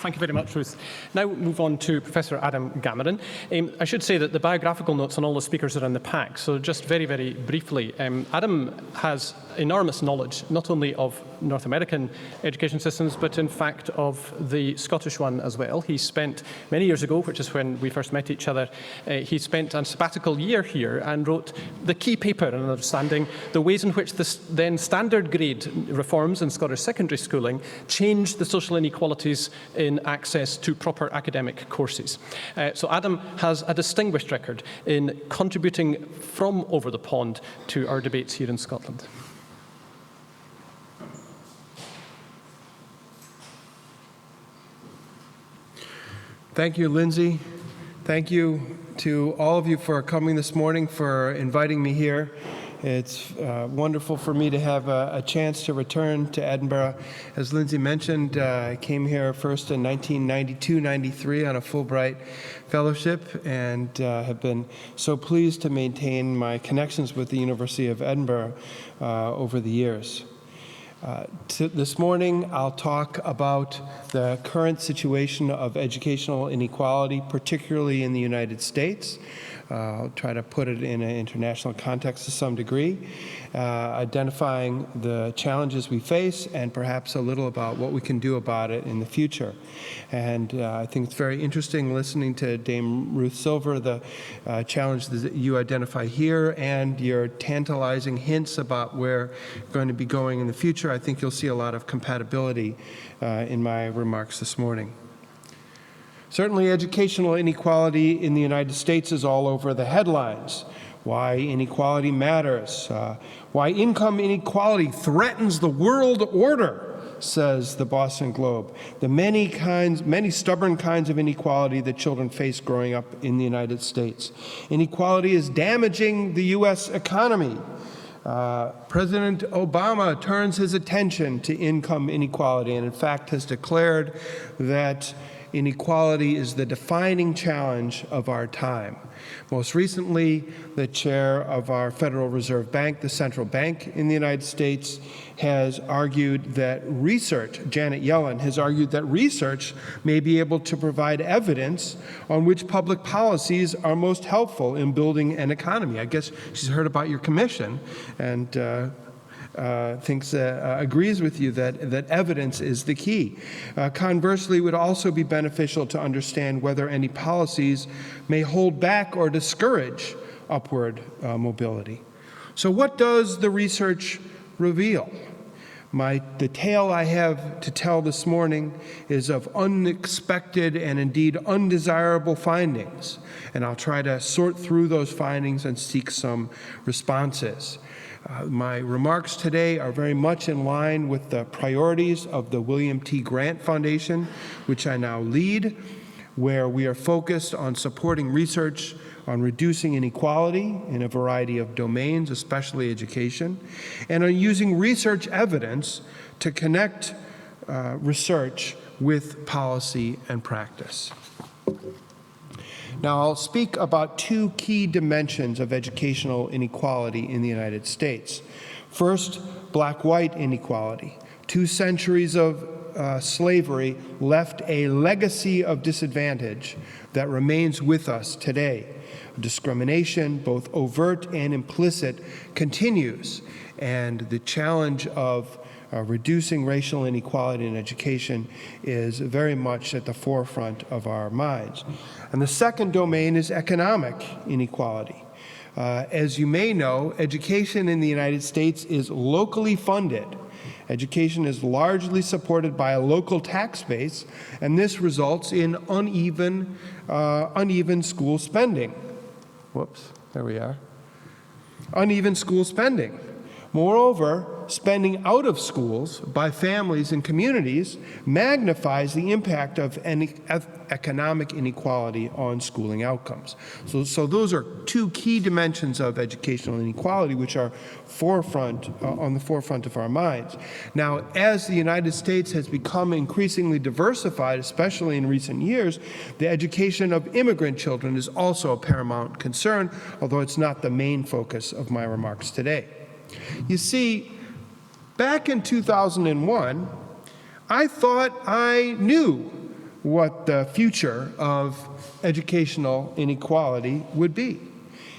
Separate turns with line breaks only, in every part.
Thank you very much, Ruth. Now we'll move on to Professor Adam Gamoran. I should say that the biographical notes on all the speakers are in the pack, so just very, very briefly, Adam has enormous knowledge, not only of North American education systems, but in fact of the Scottish one as well. He spent many years ago, which is when we first met each other, he spent a sabbatical year here and wrote the key paper on understanding the ways in which the then standard grade reforms in Scottish secondary schooling changed the social inequalities in access to proper academic courses. So Adam has a distinguished record in contributing from over the pond to our debates here in Scotland.
Thank you, Lindsay. Thank you to all of you for coming this morning, for inviting me here. It's wonderful for me to have a chance to return to Edinburgh. As Lindsay mentioned, I came here first in 1992-93 on a Fulbright fellowship, and have been so pleased to maintain my connections with the University of Edinburgh over the years. This morning, I'll talk about the current situation of educational inequality, particularly in the United States. I'll try to put it in an international context to some degree, identifying the challenges we face and perhaps a little about what we can do about it in the future. And I think it's very interesting listening to Dame Ruth Silver, the challenges that you identify here and your tantalizing hints about where we're going to be going in the future. I think you'll see a lot of compatibility in my remarks this morning. Certainly, educational inequality in the United States is all over the headlines. Why inequality matters. Why income inequality threatens the world order, says the Boston Globe. The many stubborn kinds of inequality that children face growing up in the United States. Inequality is damaging the U.S. economy. President Obama turns his attention to income inequality and, in fact, has declared that inequality is the defining challenge of our time. Most recently, the chair of our Federal Reserve Bank, the central bank in the United States, has argued that research, Janet Yellen has argued that research may be able to provide evidence on which public policies are most helpful in building an economy. I guess she's heard about your commission and agrees with you that evidence is the key. Conversely, it would also be beneficial to understand whether any policies may hold back or discourage upward mobility. So what does the research reveal? The tale I have to tell this morning is of unexpected and indeed undesirable findings, and I'll try to sort through those findings and seek some responses. My remarks today are very much in line with the priorities of the William T. Grant Foundation, which I now lead, where we are focused on supporting research on reducing inequality in a variety of domains, especially education, and on using research evidence to connect research with policy and practice. Now, I'll speak about two key dimensions of educational inequality in the United States. First, black-white inequality. 2 centuries of slavery left a legacy of disadvantage that remains with us today. Discrimination, both overt and implicit, continues, and the challenge of reducing racial inequality in education is very much at the forefront of our minds. And the second domain is economic inequality. As you may know, education in the United States is locally funded. Education is largely supported by a local tax base, and this results in uneven school spending. Whoops, there we are. Uneven school spending. Moreover, spending out of schools by families and communities magnifies the impact of economic inequality on schooling outcomes. So those are 2 key dimensions of educational inequality which are on the forefront of our minds. Now, as the United States has become increasingly diversified, especially in recent years, the education of immigrant children is also a paramount concern, although it's not the main focus of my remarks today. You see, back in 2001, I thought I knew what the future of educational inequality would be.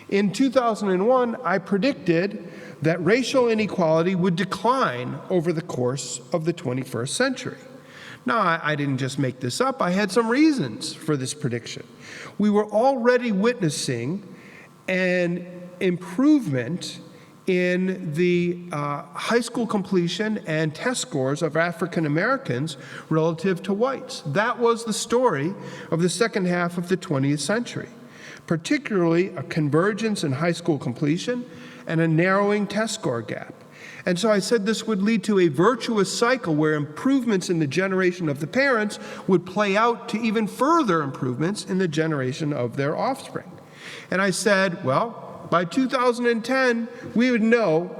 In 2001, I predicted that racial inequality would decline over the course of the 21st century. Now, I didn't just make this up. I had some reasons for this prediction. We were already witnessing an improvement in the high school completion and test scores of African Americans relative to whites. That was the story of the second half of the 20th century, particularly a convergence in high school completion and a narrowing test score gap. And so I said this would lead to a virtuous cycle where improvements in the generation of the parents would play out to even further improvements in the generation of their offspring. And I said, well, by 2010, we would know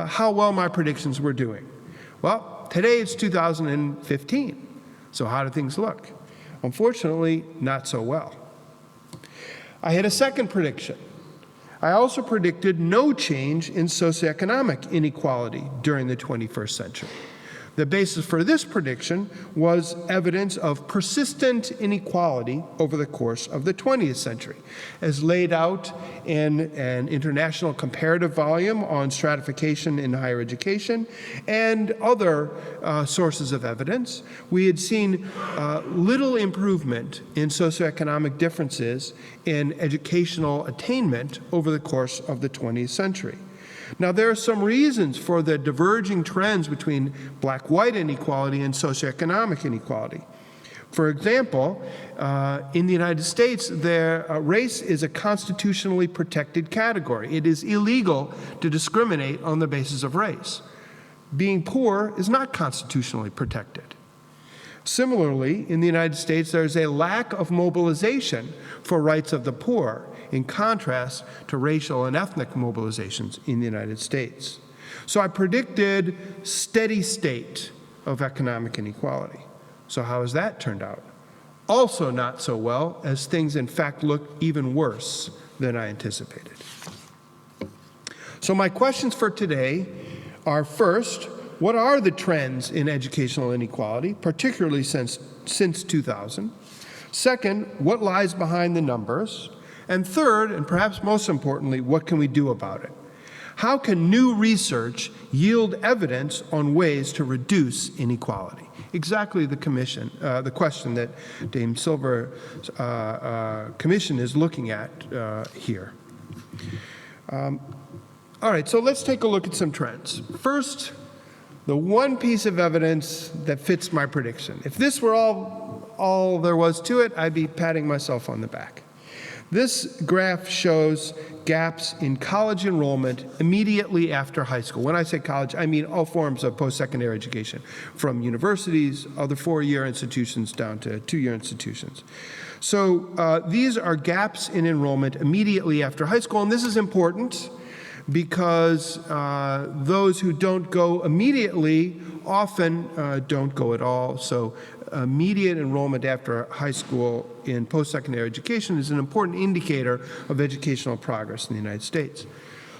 how well my predictions were doing. Well, today it's 2015. So how do things look? Unfortunately, not so well. I had a second prediction. I also predicted no change in socioeconomic inequality during the 21st century. The basis for this prediction was evidence of persistent inequality over the course of the 20th century, as laid out in an international comparative volume on stratification in higher education and other sources of evidence. We had seen little improvement in socioeconomic differences in educational attainment over the course of the 20th century. Now, there are some reasons for the diverging trends between black-white inequality and socioeconomic inequality. For example, in the United States, race is a constitutionally protected category. It is illegal to discriminate on the basis of race. Being poor is not constitutionally protected. Similarly, in the United States, there's a lack of mobilization for rights of the poor, in contrast to racial and ethnic mobilizations in the United States. So I predicted steady state of economic inequality. So how has that turned out? Also not so well, as things in fact look even worse than I anticipated. So my questions for today are, first, what are the trends in educational inequality, particularly since 2000? Second, what lies behind the numbers? And third, and perhaps most importantly, what can we do about it? How can new research yield evidence on ways to reduce inequality? Exactly the question that Dame Silver's commission is looking at here. All right, so let's take a look at some trends. First, the one piece of evidence that fits my prediction. If this were all there was to it, I'd be patting myself on the back. This graph shows gaps in college enrollment immediately after high school. When I say college, I mean all forms of post-secondary education, from universities, other four-year institutions, down to two-year institutions. So these are gaps in enrollment immediately after high school, and this is important because those who don't go immediately often don't go at all. So immediate enrollment after high school in post-secondary education is an important indicator of educational progress in the United States.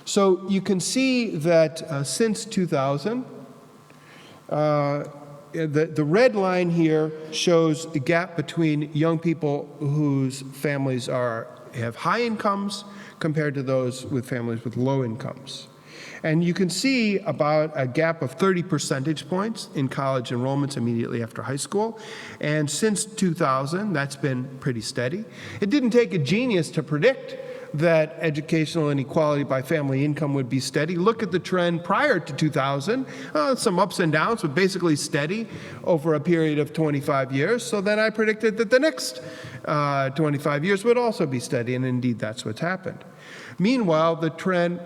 So you can see that since 2000, the red line here shows the gap between young people whose families have high incomes compared to those with families with low incomes. And you can see about a gap of 30 percentage points in college enrollments immediately after high school. And since 2000, that's been pretty steady. It didn't take a genius to predict that educational inequality by family income would be steady. Look at the trend prior to 2000, some ups and downs, but basically steady over a period of 25 years. So then I predicted that the next 25 years would also be steady, and indeed that's what's happened. Meanwhile, the trend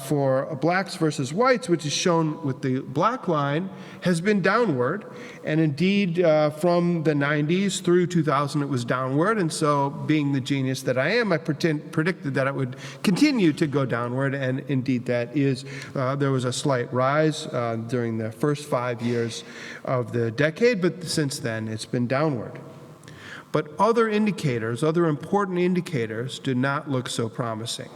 for blacks versus whites, which is shown with the black line, has been downward. And indeed, from the 90s through 2000, it was downward. And so, being the genius that I am, I predicted that it would continue to go downward. And indeed, that is, there was a slight rise during the first 5 years of the decade, but since then, it's been downward. But other indicators, other important indicators, do not look so promising.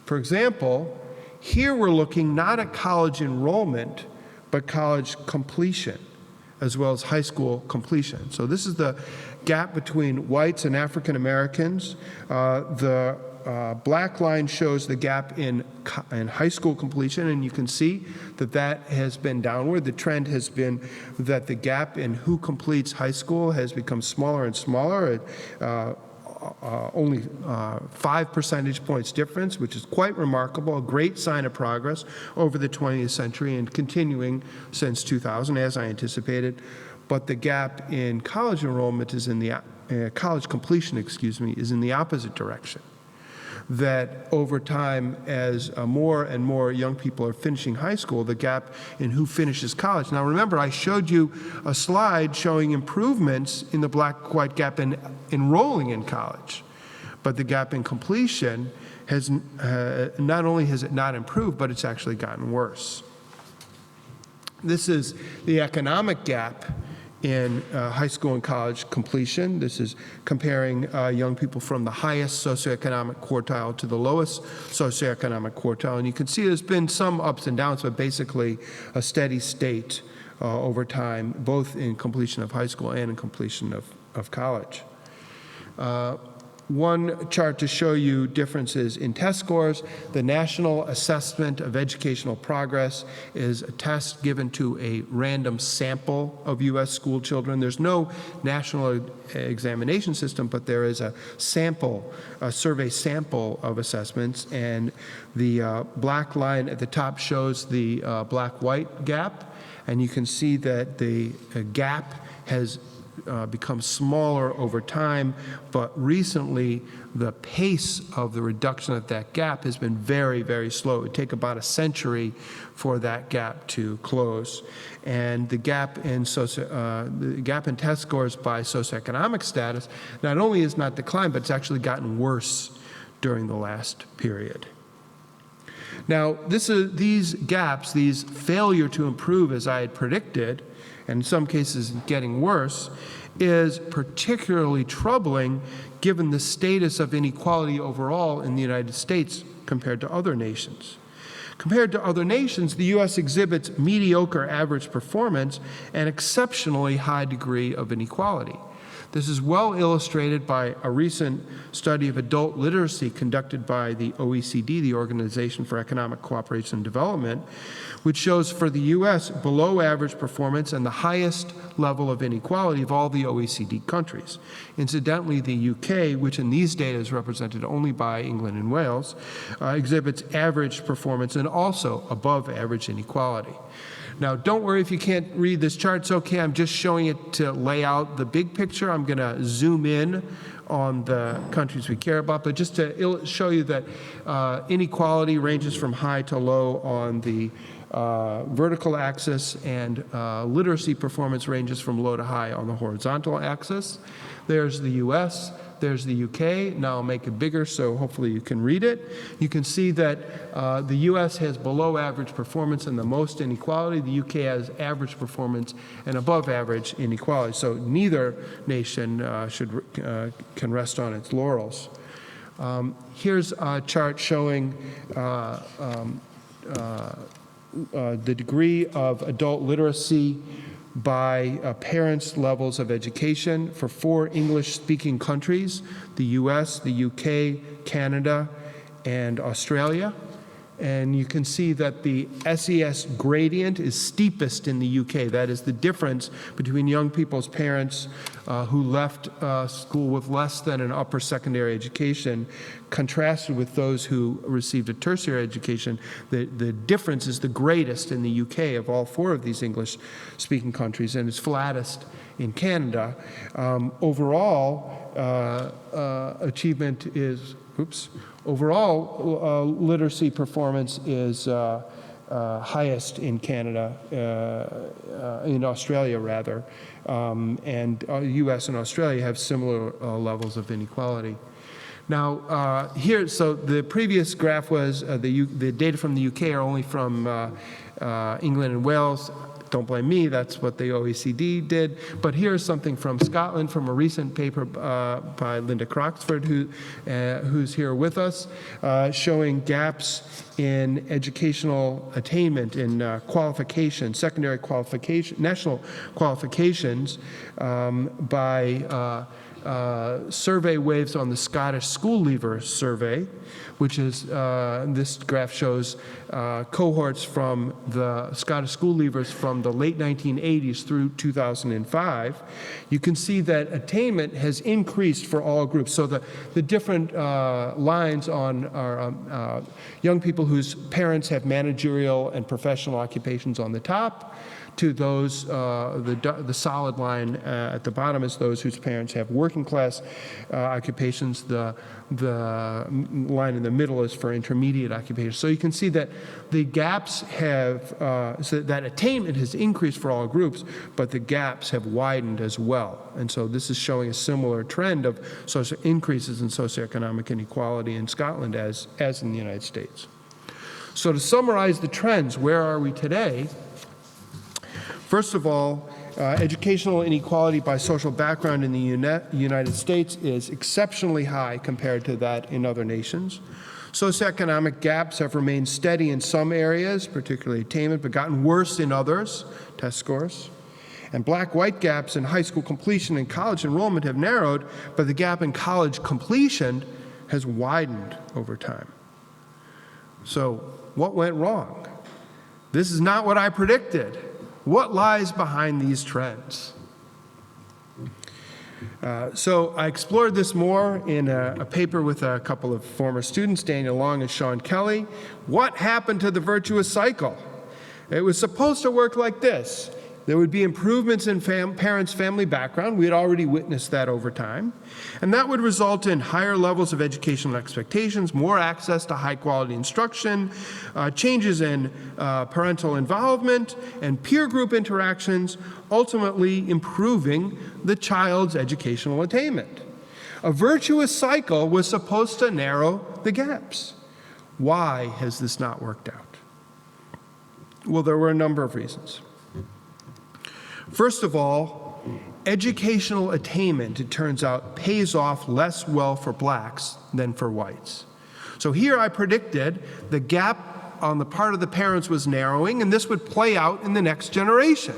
For example, here we're looking not at college enrollment, but college completion. as well as high school completion. So this is the gap between whites and African Americans. The black line shows the gap in high school completion, and you can see that that has been downward. The trend has been that the gap in who completes high school has become smaller and smaller. Only 5 percentage points difference, which is quite remarkable, a great sign of progress over the 20th century and continuing since 2000, as I anticipated. But the gap in college enrollment is in the college completion, is in the opposite direction. That over time, as more and more young people are finishing high school, the gap in who finishes college. Now remember, I showed you a slide showing improvements in the black-white gap in enrolling in college, but the gap in completion has not only has it not improved, but it's actually gotten worse. This is the economic gap in high school and college completion. This is comparing young people from the highest socioeconomic quartile to the lowest socioeconomic quartile. And you can see there's been some ups and downs, but basically a steady state over time, both in completion of high school and in completion of college. One chart to show you differences in test scores. The National Assessment of Educational Progress is a test given to a random sample of U.S. school children. There's no national examination system, but there is a sample, a survey sample of assessments, and the black line at the top shows the black-white gap, and you can see that the gap has become smaller over time, but recently the pace of the reduction of that gap has been very, very slow. It would take about a century for that gap to close. And the gap in test scores by socioeconomic status not only has not declined, but it's actually gotten worse during the last period. Now, these gaps, these failure to improve as I had predicted, and in some cases getting worse, is particularly troubling given the status of inequality overall in the United States compared to other nations. Compared to other nations, the U.S. exhibits mediocre average performance and exceptionally high degree of inequality. This is well illustrated by a recent study of adult literacy conducted by the OECD, the Organization for Economic Cooperation and Development, which shows for the U.S. below average performance and the highest level of inequality of all the OECD countries. Incidentally, the UK, which in these data is represented only by England and Wales, exhibits average performance and also above average inequality. Now, don't worry if you can't read this chart. It's okay. I'm just showing it to lay out the big picture. I'm going to zoom in on the countries we care about, but just to show you that inequality ranges from high to low on the vertical axis, and literacy performance ranges from low to high on the horizontal axis. There's the US, there's the UK. Now I'll make it bigger so hopefully you can read it. You can see that the US has below average performance and the most inequality. The UK has average performance and above average inequality. So neither nation can rest on its laurels. Here's a chart showing the degree of adult literacy by parents' levels of education for 4 English-speaking countries: the US, the UK, Canada, and Australia. And you can see that the SES gradient is steepest in the UK. That is the difference between young people's parents who left school with less than an upper secondary education contrasted with those who received a tertiary education. The difference is the greatest in the UK of all 4 of these English-speaking countries, and it's flattest in Canada. Overall, achievement is, overall literacy performance is highest in Canada, in Australia rather, and US and Australia have similar levels of inequality. Now here, so the previous graph was the data from the UK are only from England and Wales. don't blame me, that's what the OECD did. But here's something from Scotland from a recent paper by Linda Croxford, who's here with us, showing gaps in educational attainment, in qualification, secondary qualification, national qualifications by survey waves on the Scottish School Leaver Survey, which is, this graph shows cohorts from the Scottish School Leavers from the late 1980s through 2005. You can see that attainment has increased for all groups. So the different lines on are young people whose parents have managerial and professional occupations on the top, to those, the solid line at the bottom is those whose parents have working class occupations. The line in the middle is for intermediate occupations. So you can see that the gaps have, so that attainment has increased for all groups, but the gaps have widened as well. And so this is showing a similar trend of increases in socioeconomic inequality in Scotland as in the United States. So to summarize the trends, where are we today? First of all, educational inequality by social background in the United States is exceptionally high compared to that in other nations. Socioeconomic gaps have remained steady in some areas, particularly attainment, but gotten worse in others, test scores. And black-white gaps in high school completion and college enrollment have narrowed, but the gap in college completion has widened over time. So what went wrong? This is not what I predicted. What lies behind these trends? So I explored this more in a paper with a couple of former students, Daniel Long and Sean Kelly. What happened to the virtuous cycle? It was supposed to work like this. There would be improvements in parents' family background. We had already witnessed that over time. And that would result in higher levels of educational expectations, more access to high-quality instruction, changes in parental involvement, and peer group interactions, ultimately improving the child's educational attainment. A virtuous cycle was supposed to narrow the gaps. Why has this not worked out? Well, there were a number of reasons. First of all, educational attainment, it turns out, pays off less well for blacks than for whites. So here I predicted the gap on the part of the parents was narrowing, and this would play out in the next generation.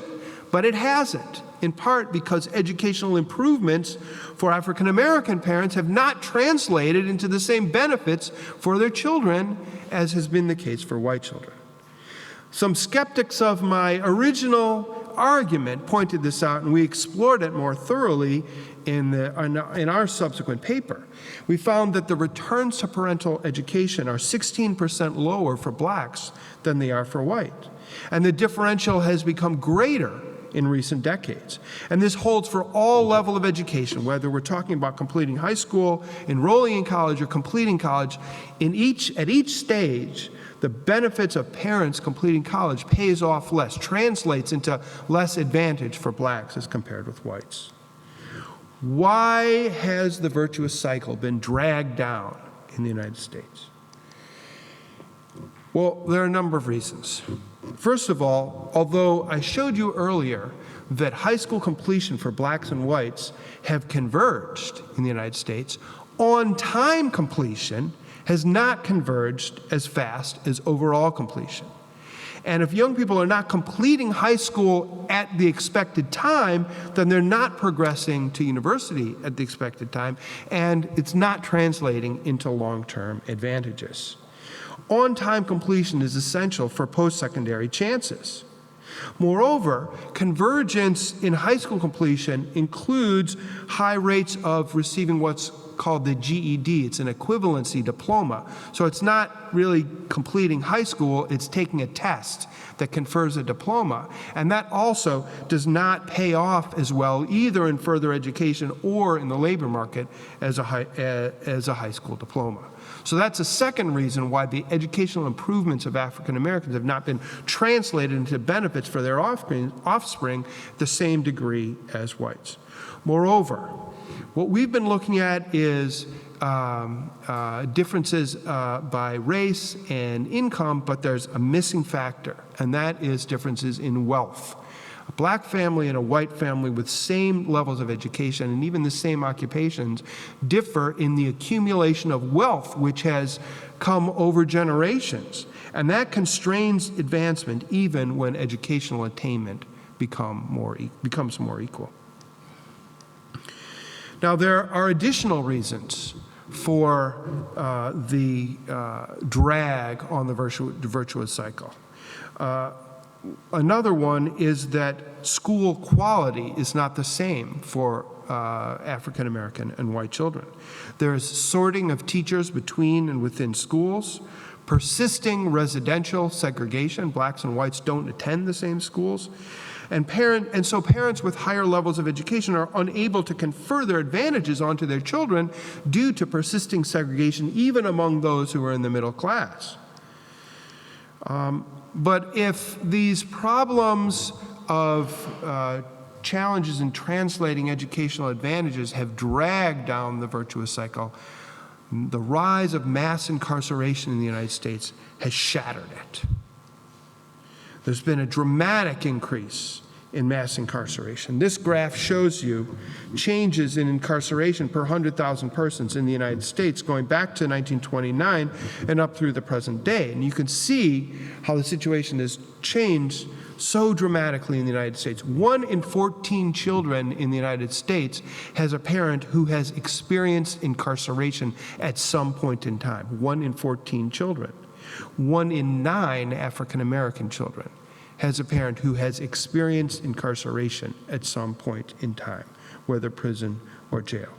But it hasn't, in part because educational improvements for African American parents have not translated into the same benefits for their children as has been the case for white children. Some skeptics of my original argument pointed this out, and we explored it more thoroughly in our subsequent paper. We found that the returns to parental education are 16% lower for blacks than they are for white. And the differential has become greater in recent decades. And this holds for all level of education, whether we're talking about completing high school, enrolling in college, or completing college. At each stage, the benefits of parents completing college pays off less, translates into less advantage for blacks as compared with whites. Why has the virtuous cycle been dragged down in the United States? Well, there are a number of reasons. First of all, although I showed you earlier that high school completion for blacks and whites have converged in the United States, on-time completion has not converged as fast as overall completion. And if young people are not completing high school at the expected time, then they're not progressing to university at the expected time, and it's not translating into long-term advantages. On-time completion is essential for post-secondary chances. Moreover, convergence in high school completion includes high rates of receiving what's called the GED. It's an equivalency diploma. So it's not really completing high school, it's taking a test that confers a diploma. And that also does not pay off as well either in further education or in the labor market as a high school diploma. So that's a second reason why the educational improvements of African Americans have not been translated into benefits for their offspring the same degree as whites. Moreover, What we've been looking at is differences by race and income, but there's a missing factor, and that is differences in wealth. A black family and a white family with same levels of education and even the same occupations differ in the accumulation of wealth, which has come over generations. And that constrains advancement even when educational attainment becomes more equal. Now, there are additional reasons for the drag on the virtuous cycle. Another one is that school quality is not the same for African American and white children. There's sorting of teachers between and within schools, persisting residential segregation. Blacks and whites don't attend the same schools. And so parents with higher levels of education are unable to confer their advantages onto their children due to persisting segregation, even among those who are in the middle class. But if these problems of challenges in translating educational advantages have dragged down the virtuous cycle, the rise of mass incarceration in the United States has shattered it. There's been a dramatic increase in mass incarceration. This graph shows you changes in incarceration per 100,000 persons in the United States going back to 1929 and up through the present day. And you can see how the situation has changed so dramatically in the United States. 1 in 14 children in the United States has a parent who has experienced incarceration at some point in time. 1 in 14 children. 1 in 9 African American children has a parent who has experienced incarceration at some point in time, whether prison or jail.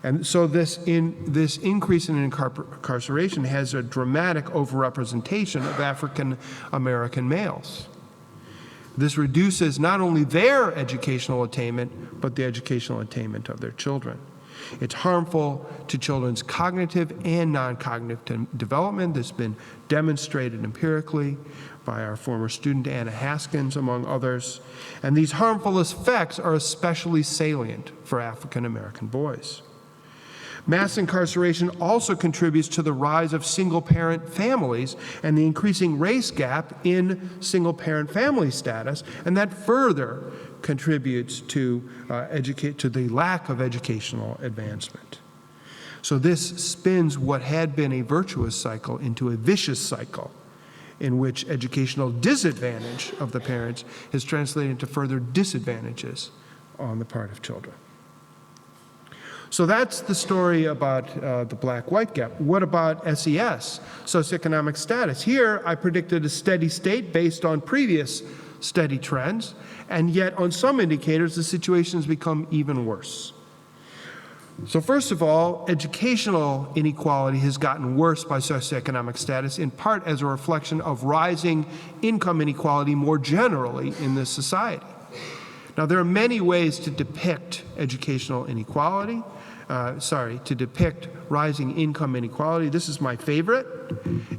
And so this increase in incarceration has a dramatic overrepresentation of African American males. This reduces not only their educational attainment, but the educational attainment of their children. It's harmful to children's cognitive and non-cognitive development. This has been demonstrated empirically by our former student Anna Haskins, among others. And these harmful effects are especially salient for African American boys. Mass incarceration also contributes to the rise of single-parent families and the increasing race gap in single-parent family status, and that further contributes to the lack of educational advancement. So this spins what had been a virtuous cycle into a vicious cycle in which educational disadvantage of the parents is translated into further disadvantages on the part of children. So that's the story about the black-white gap. What about SES, socioeconomic status? Here, I predicted a steady state based on previous steady trends, and yet on some indicators, the situation has become even worse. So first of all, educational inequality has gotten worse by socioeconomic status, in part as a reflection of rising income inequality more generally in this society. Now, there are many ways to depict educational inequality, to depict rising income inequality. This is my favorite.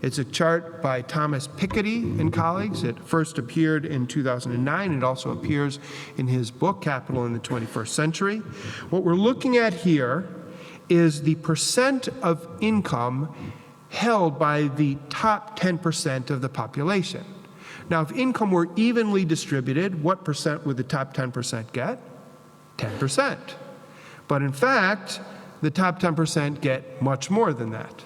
It's a chart by Thomas Piketty and colleagues. It first appeared in 2009. It also appears in his book, Capital in the 21st Century. What we're looking at here is the percent of income held by the top 10% of the population. Now, if income were evenly distributed, what percent would the top 10% get? 10%. But in fact, the top 10% get much more than that.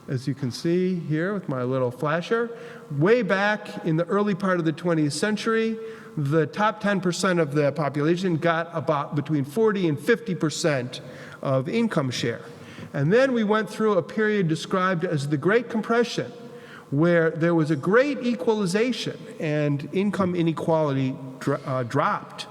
As you can see here with my little flasher, way back in the early part of the 20th century, the top 10% of the population got about between 40 and 50% of income share. And then we went through a period described as the Great Compression, where there was a great equalization and income inequality dropped.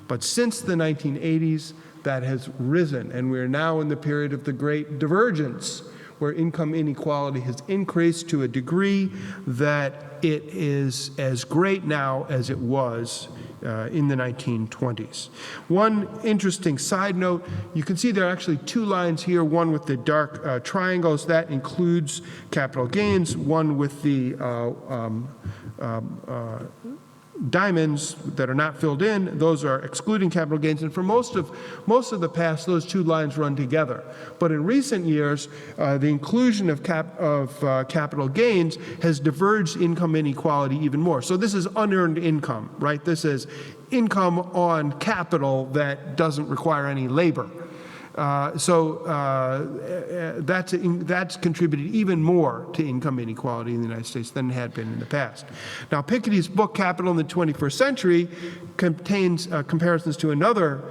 But since the 1980s, that has risen, and we're now in the period of the Great Divergence, where income inequality has increased to a degree that it is as great now as it was in the 1920s. One interesting side note, you can see there are actually two lines here, one with the dark triangles, that includes capital gains, one with the diamonds that are not filled in, those are excluding capital gains. And for most of the past, those two lines run together. But in recent years, the inclusion of capital gains has diverged income inequality even more. So this is unearned income, right? This is income on capital that doesn't require any labor. That's contributed even more to income inequality in the United States than it had been in the past. Now, Piketty's book, Capital in the 21st Century, contains comparisons to a number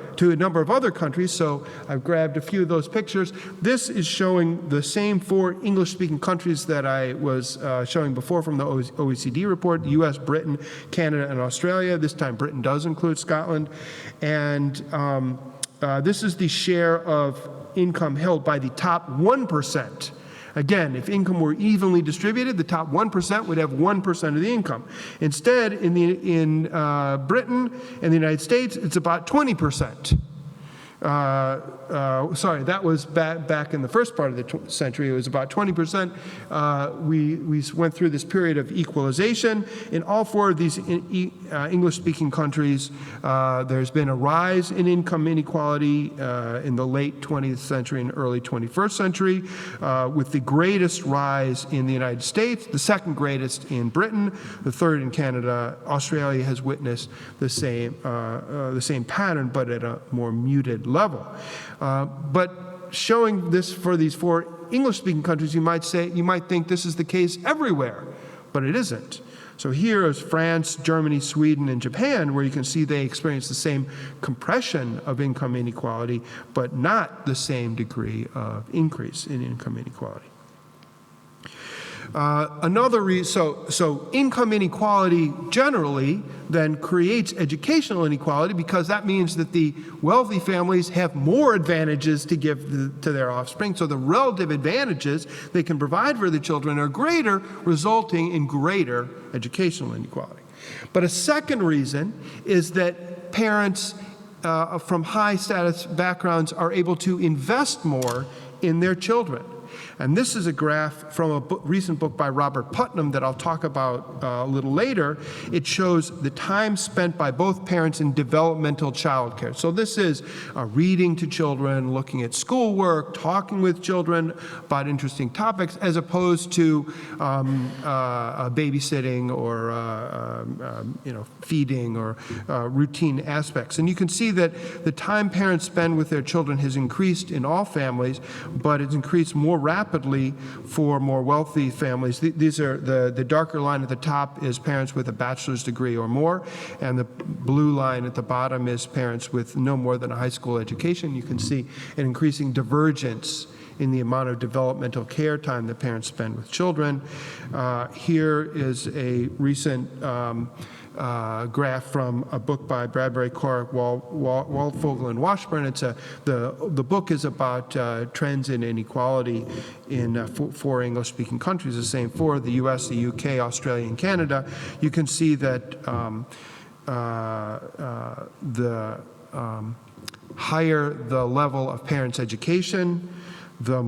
of other countries, so I've grabbed a few of those pictures. This is showing the same 4 English-speaking countries that I was showing before from the OECD report: the US, Britain, Canada, and Australia. This time Britain does include Scotland. And this is the share of income held by the top 1%. Again, if income were evenly distributed, the top 1% would have 1% of the income. Instead, in Britain and the United States, it's about 20%. Sorry, that was back in the first part of the century. It was about 20%. We went through this period of equalization. In all 4 of these English-speaking countries, there's been a rise in income inequality in the late 20th century and early 21st century, with the greatest rise in the United States, the second greatest in Britain, the third in Canada. Australia has witnessed the same pattern, but at a more muted level. But showing this for these 4 English-speaking countries, you might think this is the case everywhere, but it isn't. So here is France, Germany, Sweden, and Japan, where you can see they experience the same compression of income inequality, but not the same degree of increase in income inequality. So income inequality generally then creates educational inequality, because that means that the wealthy families have more advantages to give to their offspring. So the relative advantages they can provide for the children are greater, resulting in greater educational inequality. But a second reason is that parents from high status backgrounds are able to invest more in their children. And this is a graph from a recent book by Robert Putnam that I'll talk about a little later. It shows the time spent by both parents in developmental child care. So this is reading to children, looking at schoolwork, talking with children about interesting topics, as opposed to babysitting or feeding or routine aspects. And you can see that the time parents spend with their children has increased in all families, but it's increased more rapidly for more wealthy families. These are the darker line at the top is parents with a bachelor's degree or more, and the blue line at the bottom is parents with no more than a high school education. You can see an increasing divergence in the amount of developmental care time that parents spend with children. Here is a recent graph from a book by Bradbury, Corrick, Waldfogel, and Washburn. The book is about trends in inequality in 4 English-speaking countries, the same 4, the US, the UK, Australia, and Canada. You can see that the higher the level of parents' education, the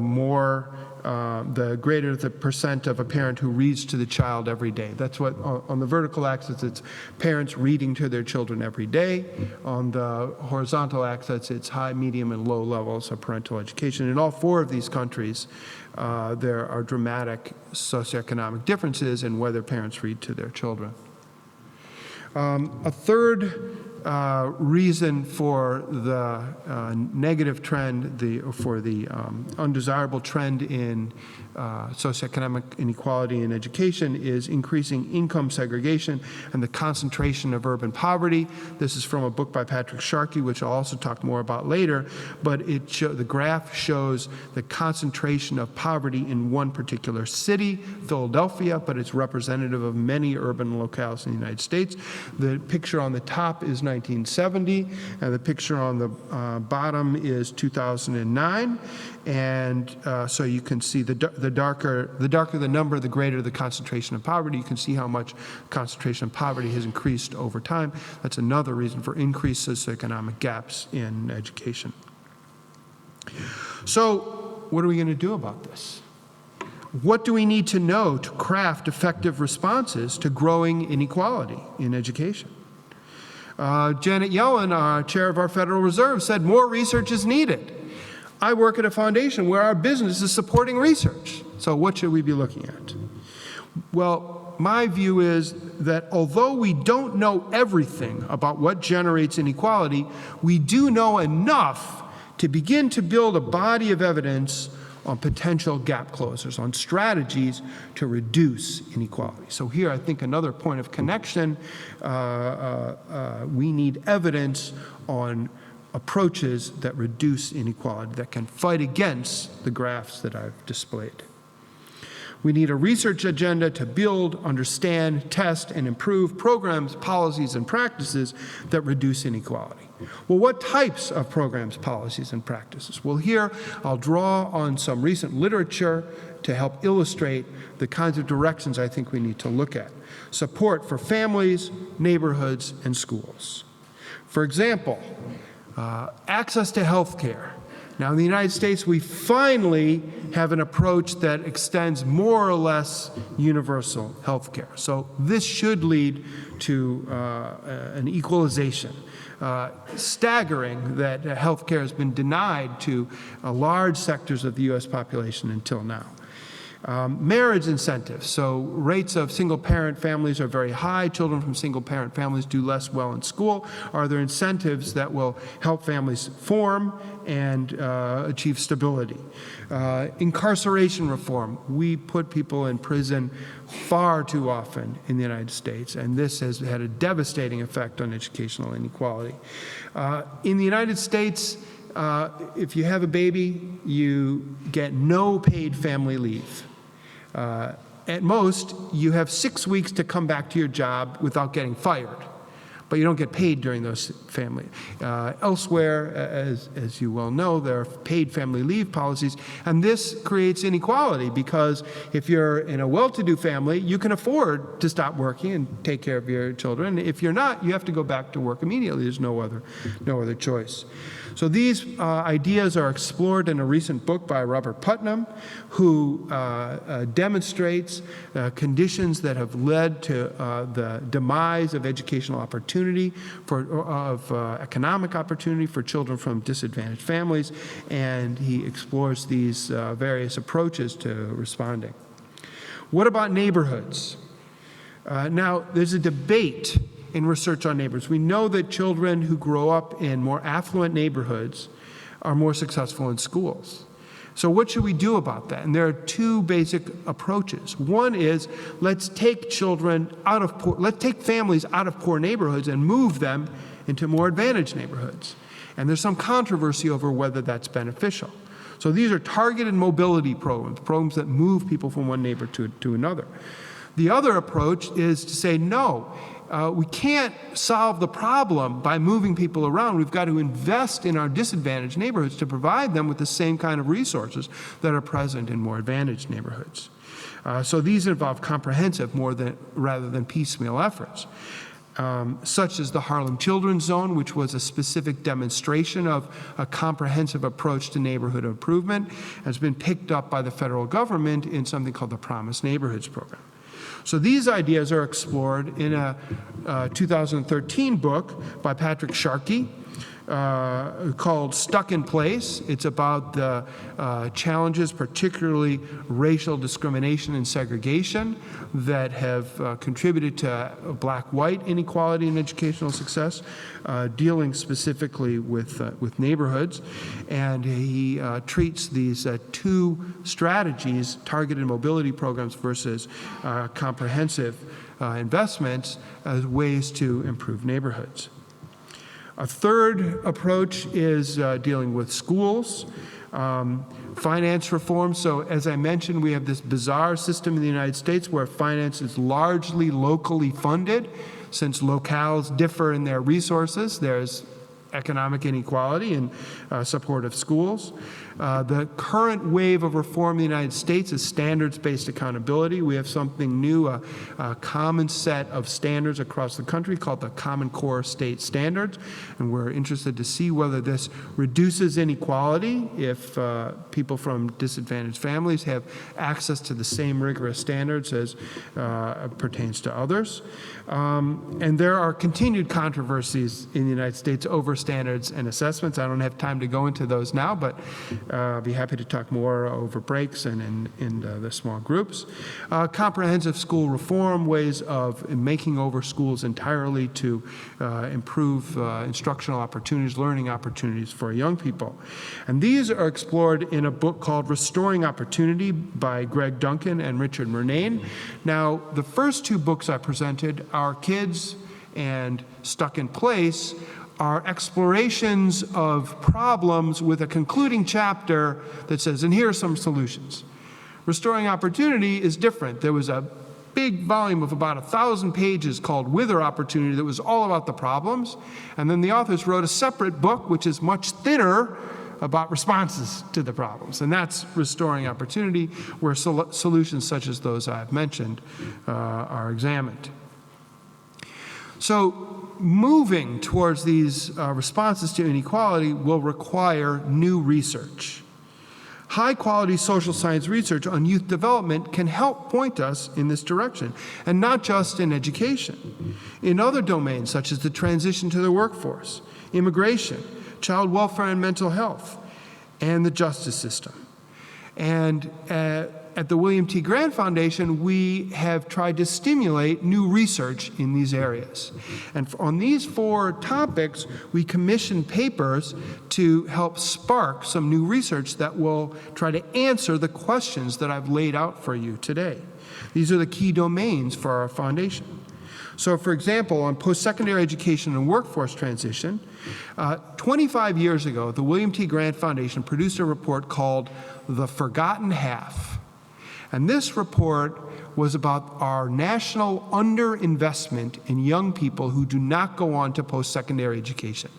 greater the percent of a parent who reads to the child every day. That's what, on the vertical axis, it's parents reading to their children every day. On the horizontal axis, it's high, medium, and low levels of parental education. In all 4 of these countries, there are dramatic socioeconomic differences in whether parents read to their children. A third reason for the negative trend, for the undesirable trend in socioeconomic inequality in education is increasing income segregation and the concentration of urban poverty. This is from a book by Patrick Sharkey, which I'll also talk more about later, but the graph shows the concentration of poverty in one particular city, Philadelphia, but it's representative of many urban locales in the United States. The picture on the top is 1970, and the picture on the bottom is 2009. And so you can see the darker the number, the greater the concentration of poverty. You can see how much concentration of poverty has increased over time. That's another reason for increased socioeconomic gaps in education. So what are we going to do about this? What do we need to know to craft effective responses to growing inequality in education? Janet Yellen, chair of our Federal Reserve, said more research is needed. I work at a foundation where our business is supporting research. So what should we be looking at? Well, my view is that although we don't know everything about what generates inequality, we do know enough to begin to build a body of evidence on potential gap closers, on strategies to reduce inequality. So here I think another point of connection, we need evidence on approaches that reduce inequality, that can fight against the graphs that I've displayed. We need a research agenda to build, understand, test, and improve programs, policies, and practices that reduce inequality. Well, what types of programs, policies, and practices? Well, here I'll draw on some recent literature to help illustrate the kinds of directions I think we need to look at. Support for families, neighborhoods, and schools. For example, access to health care. Now, in the United States, we finally have an approach that extends more or less universal health care. So this should lead to an equalization. Staggering that health care has been denied to large sectors of the U.S. population until now. Marriage incentives. So rates of single-parent families are very high. Children from single-parent families do less well in school. Are there incentives that will help families form and achieve stability? Incarceration reform. We put people in prison far too often in the United States, and this has had a devastating effect on educational inequality. In the United States, if you have a baby, you get no paid family leave. At most, you have 6 weeks to come back to your job without getting fired, but you don't get paid during those family. Elsewhere, as you well know, there are paid family leave policies, and this creates inequality because if you're in a well-to-do family, you can afford to stop working and take care of your children. If you're not, you have to go back to work immediately. There's no other choice. So these ideas are explored in a recent book by Robert Putnam, who demonstrates conditions that have led to the demise of educational opportunity, of economic opportunity for children from disadvantaged families, and he explores these various approaches to responding. What about neighborhoods? Now, there's a debate in research on neighborhoods. We know that children who grow up in more affluent neighborhoods are more successful in schools. So what should we do about that? And there are two basic approaches. One is let's take families out of poor neighborhoods and move them into more advantaged neighborhoods. And there's some controversy over whether that's beneficial. So these are targeted mobility programs that move people from one neighbor to another. The other approach is to say, no, we can't solve the problem by moving people around. We've got to invest in our disadvantaged neighborhoods to provide them with the same kind of resources that are present in more advantaged neighborhoods. So these involve comprehensive rather than piecemeal efforts, such as the Harlem Children's Zone, which was a specific demonstration of a comprehensive approach to neighborhood improvement, has been picked up by the federal government in something called the Promise Neighborhoods Program. So these ideas are explored in a 2013 book by Patrick Sharkey called Stuck in Place. It's about the challenges, particularly racial discrimination and segregation, that have contributed to black-white inequality in educational success, dealing specifically with neighborhoods. And he treats these two strategies, targeted mobility programs versus comprehensive investments, as ways to improve neighborhoods. A third approach is dealing with schools, finance reform. So as I mentioned, we have this bizarre system in the United States where finance is largely locally funded. Since locales differ in their resources, there's economic inequality in support of schools. The current wave of reform in the United States is standards-based accountability. We have something new, a common set of standards across the country called the Common Core State Standards, and we're interested to see whether this reduces inequality if people from disadvantaged families have access to the same rigorous standards as pertains to others. And there are continued controversies in the United States over standards and assessments. I don't have time to go into those now, but I'll be happy to talk more over breaks and in the small groups. Comprehensive school reform, ways of making over schools entirely to improve instructional opportunities, learning opportunities for young people. And these are explored in a book called Restoring Opportunity by Greg Duncan and Richard Murnane. Now, the first two books I presented, Our Kids and Stuck in Place, are explorations of problems with a concluding chapter that says, and here are some solutions. Restoring Opportunity is different. There was a big volume of about 1,000 pages called Wither Opportunity that was all about the problems. And then the authors wrote a separate book, which is much thinner, about responses to the problems. And that's Restoring Opportunity, where solutions such as those I've mentioned are examined. So moving towards these responses to inequality will require new research. High-quality social science research on youth development can help point us in this direction, and not just in education. In other domains, such as the transition to the workforce, immigration, child welfare and mental health, and the justice system. And at the William T. Grant Foundation, we have tried to stimulate new research in these areas. And on these 4 topics, we commissioned papers to help spark some new research that will try to answer the questions that I've laid out for you today. These are the key domains for our foundation. So, for example, on post-secondary education and workforce transition, 25 years ago, the William T. Grant Foundation produced a report called The Forgotten Half. And this report was about our national underinvestment in young people who do not go on to post-secondary education.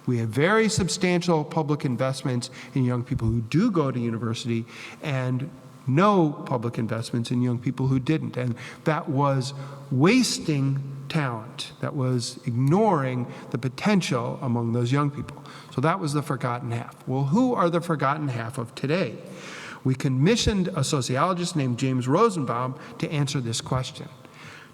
We have very substantial public investments in young people who do go to university and no public investments in young people who didn't. And that was wasting talent. That was ignoring the potential among those young people. So that was the forgotten half. Well, who are the forgotten half of today? We commissioned a sociologist named James Rosenbaum to answer this question.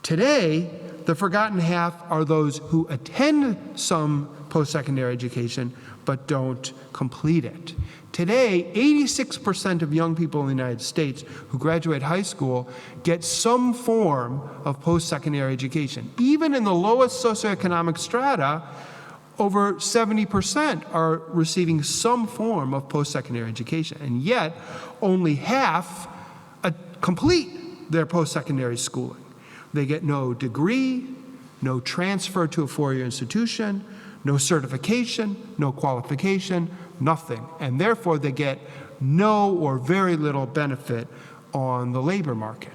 Today, the forgotten half are those who attend some post-secondary education but don't complete it. Today, 86% of young people in the United States who graduate high school get some form of post-secondary education. Even in the lowest socioeconomic strata, over 70% are receiving some form of post-secondary education, and yet only half complete their post-secondary schooling. They get no degree, no transfer to a 4-year institution, no certification, no qualification, nothing. And therefore, they get no or very little benefit on the labor market.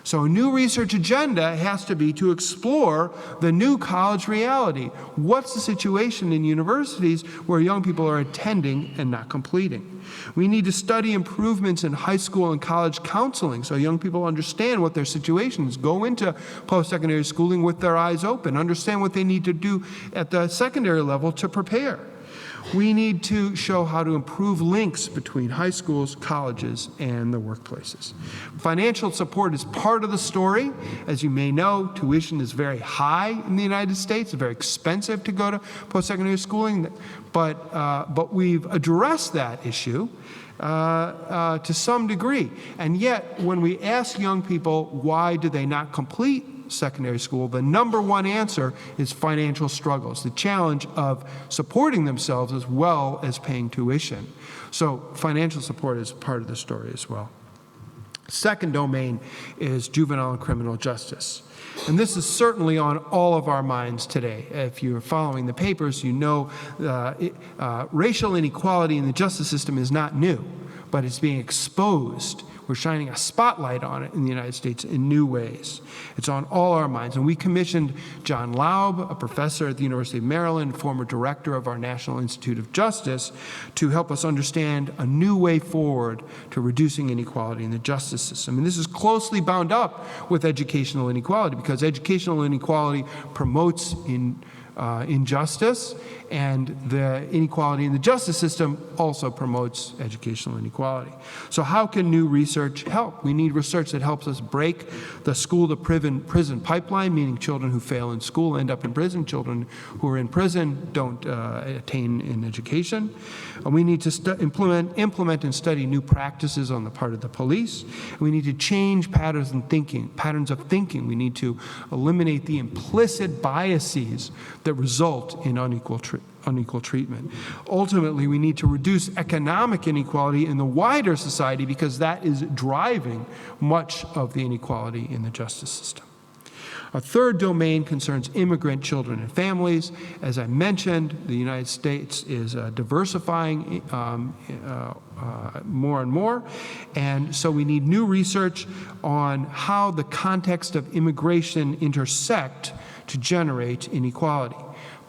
So a new research agenda has to be to explore the new college reality. What's the situation in universities where young people are attending and not completing? We need to study improvements in high school and college counseling so young people understand what their situation is. Go into post-secondary schooling with their eyes open. Understand what they need to do at the secondary level to prepare. We need to show how to improve links between high schools, colleges, and the workplaces. Financial support is part of the story. As you may know, tuition is very high in the United States. It's very expensive to go to post-secondary schooling, but we've addressed that issue to some degree. And yet, when we ask young people why do they not complete secondary school, the number one answer is financial struggles, the challenge of supporting themselves as well as paying tuition. So financial support is part of the story as well. Second domain is juvenile and criminal justice. And this is certainly on all of our minds today. If you're following the papers, you know racial inequality in the justice system is not new, but it's being exposed we're shining a spotlight on it in the United States in new ways. It's on all our minds. And we commissioned John Laub, a professor at the University of Maryland, former director of our National Institute of Justice, to help us understand a new way forward to reducing inequality in the justice system. And this is closely bound up with educational inequality, because educational inequality promotes injustice, and the inequality in the justice system also promotes educational inequality. So how can new research help? We need research that helps us break the school-to-prison pipeline, meaning children who fail in school end up in prison, children who are in prison don't attain in education. We need to implement and study new practices on the part of the police. We need to change patterns of thinking. We need to eliminate the implicit biases that result in unequal treatment. Ultimately, we need to reduce economic inequality in the wider society, because that is driving much of the inequality in the justice system. A third domain concerns immigrant children and families. As I mentioned, the United States is diversifying more and more, and so we need new research on how the context of immigration intersect to generate inequality.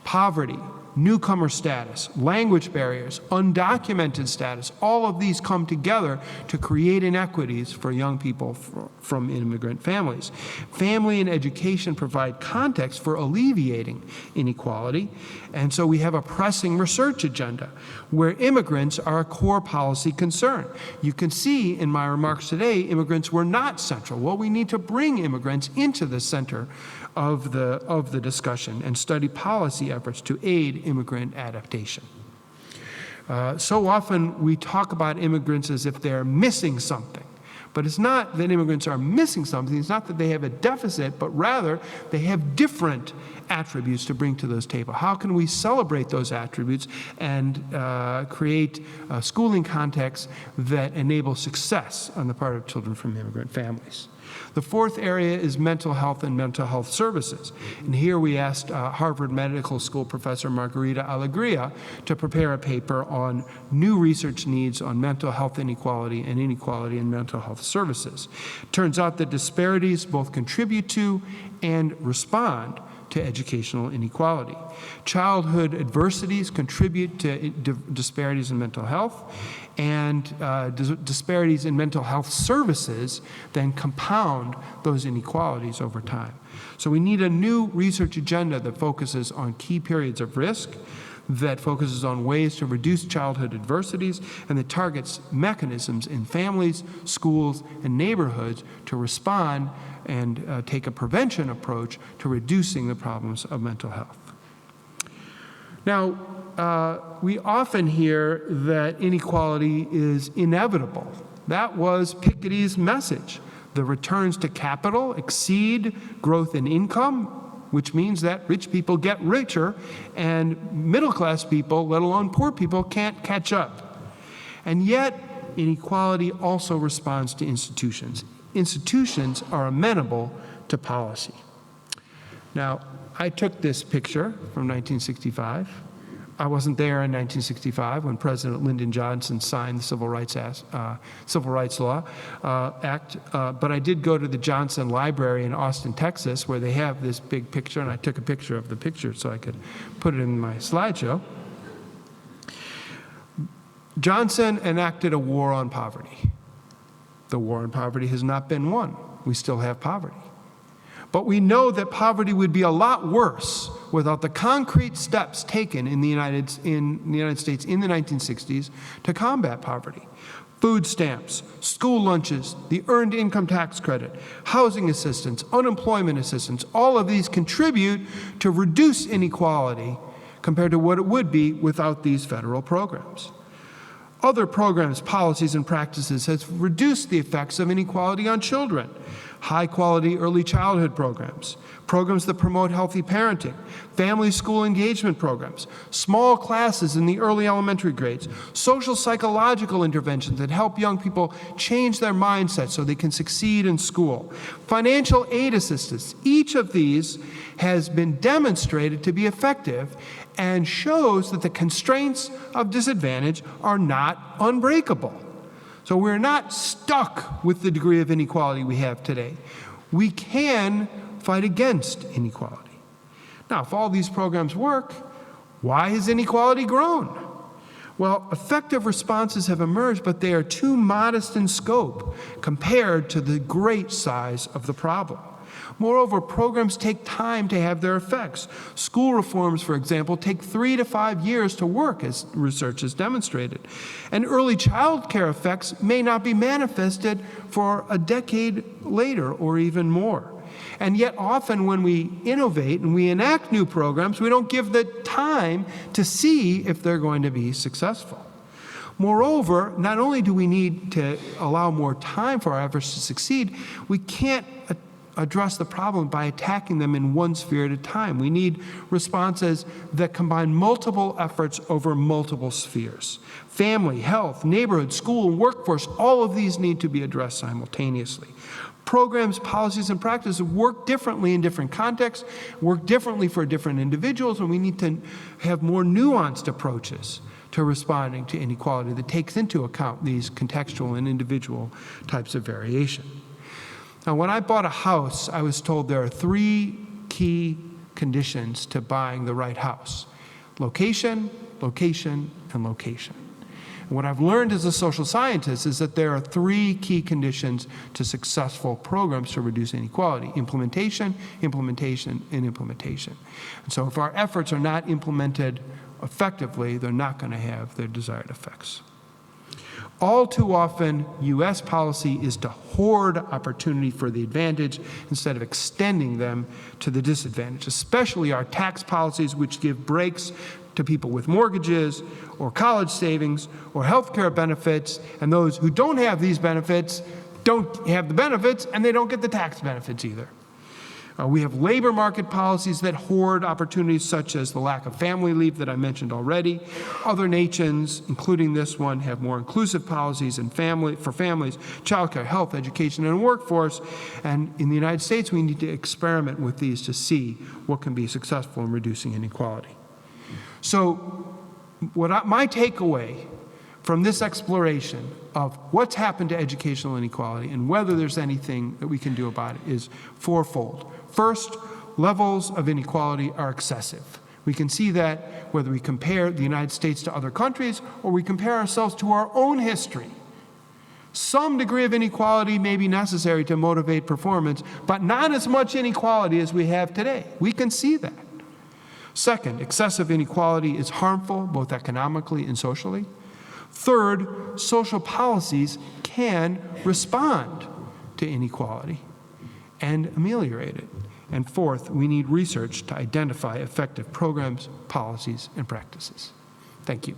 Poverty, newcomer status, language barriers, undocumented status, all of these come together to create inequities for young people from immigrant families. Family and education provide context for alleviating inequality, and so we have a pressing research agenda where immigrants are a core policy concern. You can see in my remarks today, immigrants were not central. Well, we need to bring immigrants into the center of the discussion and study policy efforts to aid immigrant adaptation. So often we talk about immigrants as if they're missing something. But it's not that immigrants are missing something. It's not that they have a deficit, but rather they have different attributes to bring to those table. How can we celebrate those attributes and create a schooling context that enables success on the part of children from immigrant families? The fourth area is mental health and mental health services. And here we asked Harvard Medical School professor Margarita Alegria to prepare a paper on new research needs on mental health inequality and inequality in mental health services. It turns out that disparities both contribute to and respond to educational inequality. Childhood adversities contribute to disparities in mental health, and disparities in mental health services then compound those inequalities over time. So we need a new research agenda that focuses on key periods of risk, that focuses on ways to reduce childhood adversities, and that targets mechanisms in families, schools, and neighborhoods to respond and take a prevention approach to reducing the problems of mental health. Now, we often hear that inequality is inevitable. That was Piketty's message. The returns to capital exceed growth in income, which means that rich people get richer and middle-class people, let alone poor people, can't catch up. And yet, inequality also responds to institutions. Institutions are amenable to policy. Now, I took this picture from 1965. I wasn't there in 1965 when President Lyndon Johnson signed the Civil Rights Law Act, but I did go to the Johnson Library in Austin, Texas, where they have this big picture, and I took a picture of the picture so I could put it in my slideshow. Johnson enacted a war on poverty. The war on poverty has not been won. We still have poverty. But we know that poverty would be a lot worse without the concrete steps taken in the United States in the 1960s to combat poverty. Food stamps, school lunches, the earned income tax credit, housing assistance, unemployment assistance, all of these contribute to reduce inequality compared to what it would be without these federal programs. Other programs, policies, and practices have reduced the effects of inequality on children. High-quality early childhood programs, programs that promote healthy parenting, family school engagement programs, small classes in the early elementary grades, social psychological interventions that help young people change their mindset so they can succeed in school, financial aid assistance. Each of these has been demonstrated to be effective and shows that the constraints of disadvantage are not unbreakable. So we're not stuck with the degree of inequality we have today. We can fight against inequality. Now, if all these programs work, why has inequality grown? Well, effective responses have emerged, but they are too modest in scope compared to the great size of the problem. Moreover, programs take time to have their effects. School reforms, for example, take 3 to 5 years to work, as research has demonstrated. And early child care effects may not be manifested for a decade later or even more. And yet often when we innovate and we enact new programs, we don't give the time to see if they're going to be successful. Moreover, not only do we need to allow more time for our efforts to succeed, we can't address the problem by attacking them in one sphere at a time. We need responses that combine multiple efforts over multiple spheres. Family, health, neighborhood, school, and workforce, all of these need to be addressed simultaneously. Programs, policies, and practices work differently in different contexts, work differently for different individuals, and we need to have more nuanced approaches to responding to inequality that takes into account these contextual and individual types of variation. Now, when I bought a house, I was told there are 3 key conditions to buying the right house: location, location, and location. And what I've learned as a social scientist is that there are 3 key conditions to successful programs to reduce inequality: implementation, implementation, and implementation. And so if our efforts are not implemented effectively, they're not going to have their desired effects. All too often, U.S. policy is to hoard opportunity for the advantage instead of extending them to the disadvantage, especially our tax policies, which give breaks to people with mortgages or college savings or health care benefits, and those who don't have these benefits don't have the benefits, and they don't get the tax benefits either. We have labor market policies that hoard opportunities, such as the lack of family leave that I mentioned already. Other nations, including this one, have more inclusive policies for families, childcare, health, education, and workforce. And in the United States, we need to experiment with these to see what can be successful in reducing inequality. So my takeaway from this exploration of what's happened to educational inequality and whether there's anything that we can do about it is fourfold. First, levels of inequality are excessive. We can see that whether we compare the United States to other countries or we compare ourselves to our own history. Some degree of inequality may be necessary to motivate performance, but not as much inequality as we have today. We can see that. Second, excessive inequality is harmful both economically and socially. Third, social policies can respond to inequality and ameliorate it. And fourth, we need research to identify effective programs, policies, and practices. Thank you.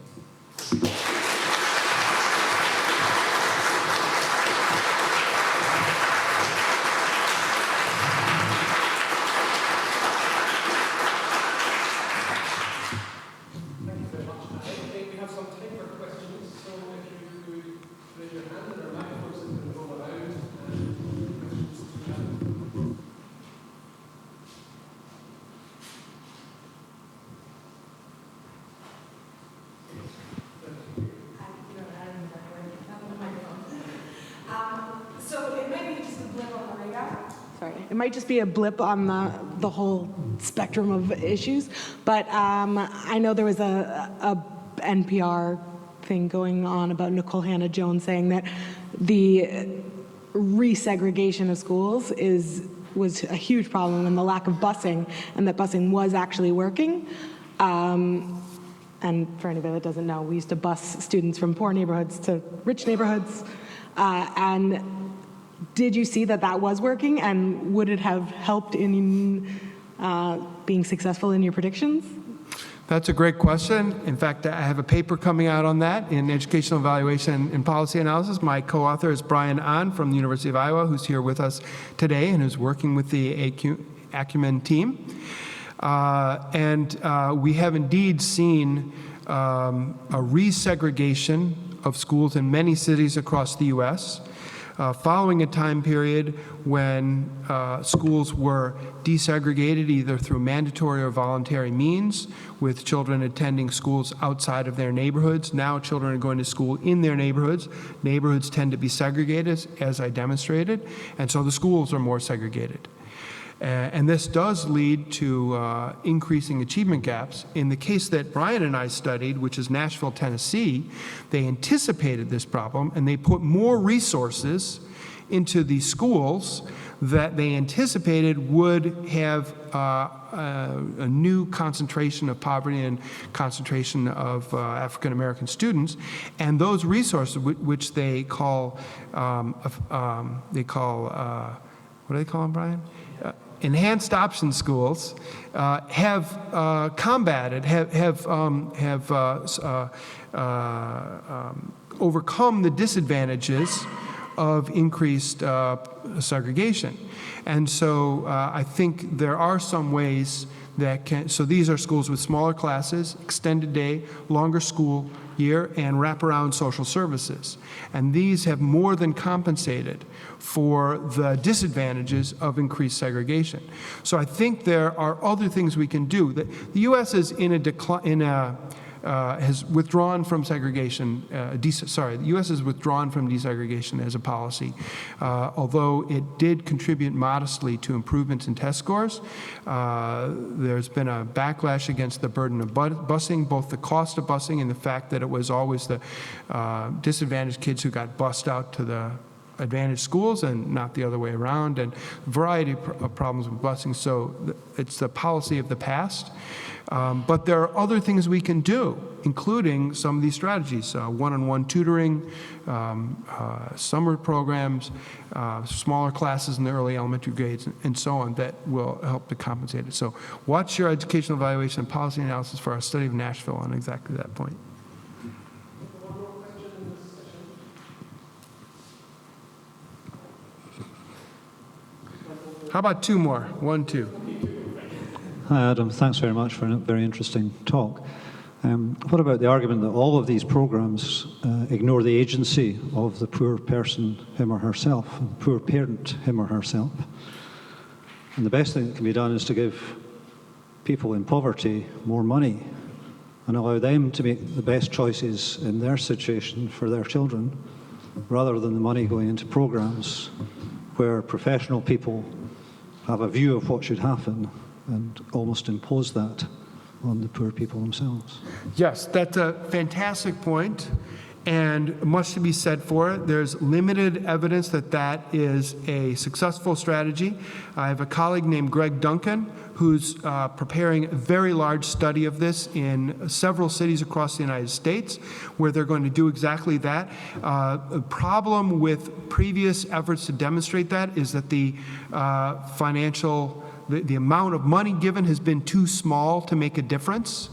It might just be a blip on the whole spectrum of issues, but I know there was a NPR thing going on about Nicole Hannah-Jones saying that the resegregation of schools was a huge problem, and the lack of busing, and that busing was actually working. And for anybody that doesn't know, we used to bus students from poor neighborhoods to rich neighborhoods, and did you see that that was working, and would it have helped in being successful in your predictions?
That's a great question. In fact, I have a paper coming out on that in Educational Evaluation and Policy Analysis. My co-author is Brian Ahn from the University of Iowa, who's here with us today and who's working with the AQMeN team. We have indeed seen a resegregation of schools in many cities across the U.S. following a time period when schools were desegregated either through mandatory or voluntary means, with children attending schools outside of their neighborhoods. Now children are going to school in their neighborhoods. Neighborhoods tend to be segregated, as I demonstrated, and so the schools are more segregated. And this does lead to increasing achievement gaps. In the case that Brian and I studied, which is Nashville, Tennessee, they anticipated this problem and they put more resources into the schools that they anticipated would have a new concentration of poverty and concentration of African American students, and those resources, which they call what do they call them, Brian? Enhanced option schools have combated, overcome the disadvantages of increased segregation. And so I think there are some ways that can, so these are schools with smaller classes, extended day, longer school year, and wraparound social services. And these have more than compensated for the disadvantages of increased segregation. So I think there are other things we can do. The U.S. is in a decline, has withdrawn from segregation, the U.S. has withdrawn from desegregation as a policy, although it did contribute modestly to improvements in test scores. There's been a backlash against the burden of busing, both the cost of busing and the fact that it was always the disadvantaged kids who got bused out to the advantaged schools and not the other way around, and a variety of problems with busing. So it's the policy of the past. But there are other things we can do, including some of these strategies, one-on-one tutoring, summer programs, smaller classes in the early elementary grades, and so on, that will help to compensate it. So watch your educational evaluation and policy analysis for our study of Nashville on exactly that point. How about two more? 1, 2.
Hi, Adam. Thanks very much for a very interesting talk. What about the argument that all of these programs ignore the agency of the poor person, him or herself, and the poor parent, him or herself? And the best thing that can be done is to give people in poverty more money and allow them to make the best choices in their situation for their children, rather than the money going into programs where professional people have a view of what should happen and almost impose that on the poor people themselves.
Yes, that's a fantastic point, and much to be said for it. There's limited evidence that that is a successful strategy. I have a colleague named Greg Duncan who's preparing a very large study of this in several cities across the United States, where they're going to do exactly that. The problem with previous efforts to demonstrate that is that the the amount of money given has been too small to make a difference.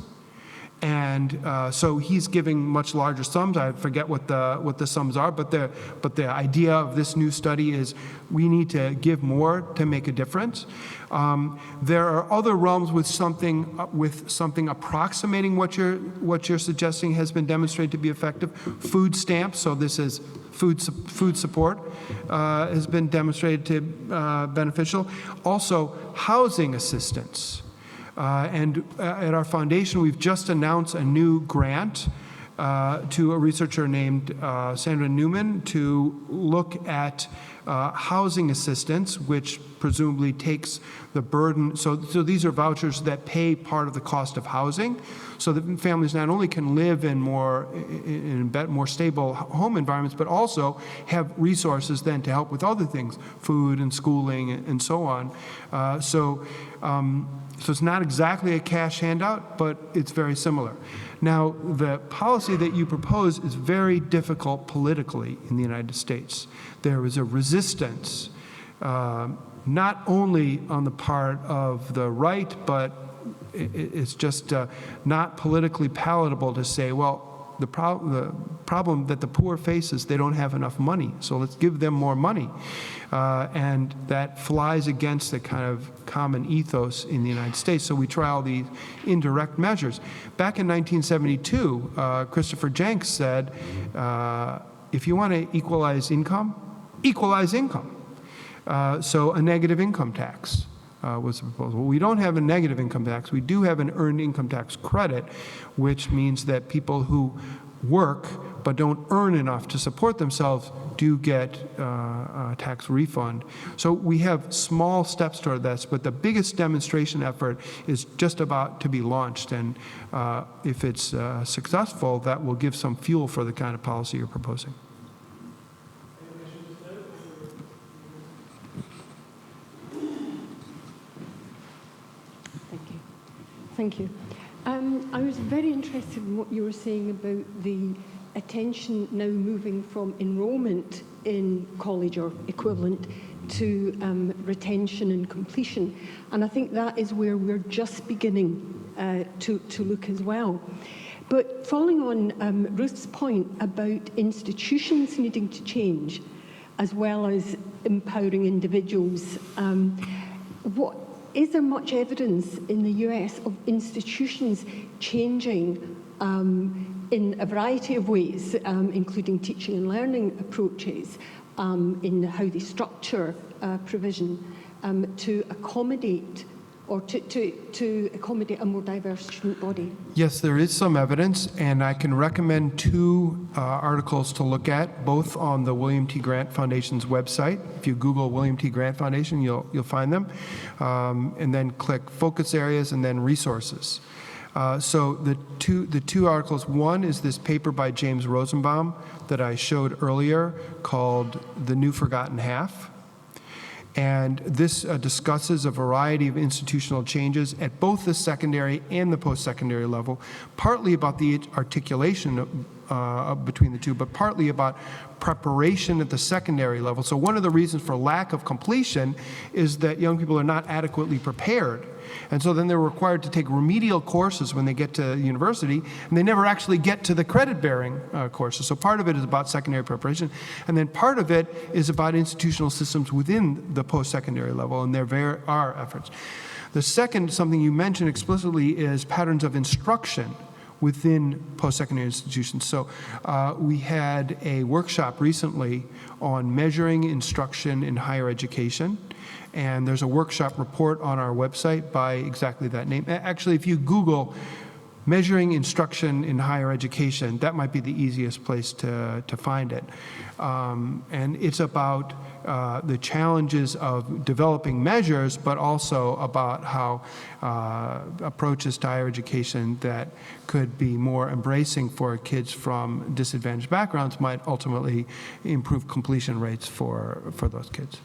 And so he's giving much larger sums. I forget what the sums are, but the idea of this new study is we need to give more to make a difference. There are other realms with something approximating what you're suggesting has been demonstrated to be effective. Food stamps, so this is food support, has been demonstrated to beneficial. Also, housing assistance. And at our foundation, we've just announced a new grant to a researcher named Sandra Newman to look at housing assistance, which presumably takes the burden. So these are vouchers that pay part of the cost of housing, so that families not only can live in more stable home environments, but also have resources then to help with other things, food and schooling and so on. So it's not exactly a cash handout, but it's very similar. Now, the policy that you propose is very difficult politically in the United States. There is a resistance, not only on the part of the right, but it's just not politically palatable to say, well, the problem that the poor face is they don't have enough money, so let's give them more money. And that flies against the kind of common ethos in the United States, so we try all these indirect measures. Back in 1972, Christopher Jenks said, if you want to equalize income, equalize income. So a negative income tax was the proposal. We don't have a negative income tax. We do have an earned income tax credit, which means that people who work but don't earn enough to support themselves do get a tax refund. So we have small steps toward this, but the biggest demonstration effort is just about to be launched. And if it's successful, that will give some fuel for the kind of policy you're proposing.
Thank you. I was very interested in what you were saying about the attention now moving from enrolment in college or equivalent to retention and completion. And I think that is where we're just beginning to look as well. But following on Ruth's point about institutions needing to change, as well as empowering individuals, is there much evidence in the US of institutions changing in a variety of ways, including teaching and learning approaches, in how they structure provision to accommodate or to accommodate a more diverse student body?
Yes, there is some evidence, and I can recommend two articles to look at, both on the William T. Grant Foundation's website. If you Google William T. Grant Foundation, you'll find them, and then click focus areas and then resources. So the two articles, one is this paper by James Rosenbaum that I showed earlier called The New Forgotten Half. And this discusses a variety of institutional changes at both the secondary and the post-secondary level, partly about the articulation between the two, but partly about preparation at the secondary level. So one of the reasons for lack of completion is that young people are not adequately prepared. And so then they're required to take remedial courses when they get to university, and they never actually get to the credit-bearing courses. So part of it is about secondary preparation, and then part of it is about institutional systems within the post-secondary level, and there are efforts. The second, something you mentioned explicitly, is patterns of instruction within post-secondary institutions. So we had a workshop recently on measuring instruction in higher education. And there's a workshop report on our website by exactly that name. Actually, if you Google measuring instruction in higher education, that might be the easiest place to find it. And it's about the challenges of developing measures, but also about how approaches to higher education that could be more embracing for kids from disadvantaged backgrounds might ultimately improve completion rates for those kids.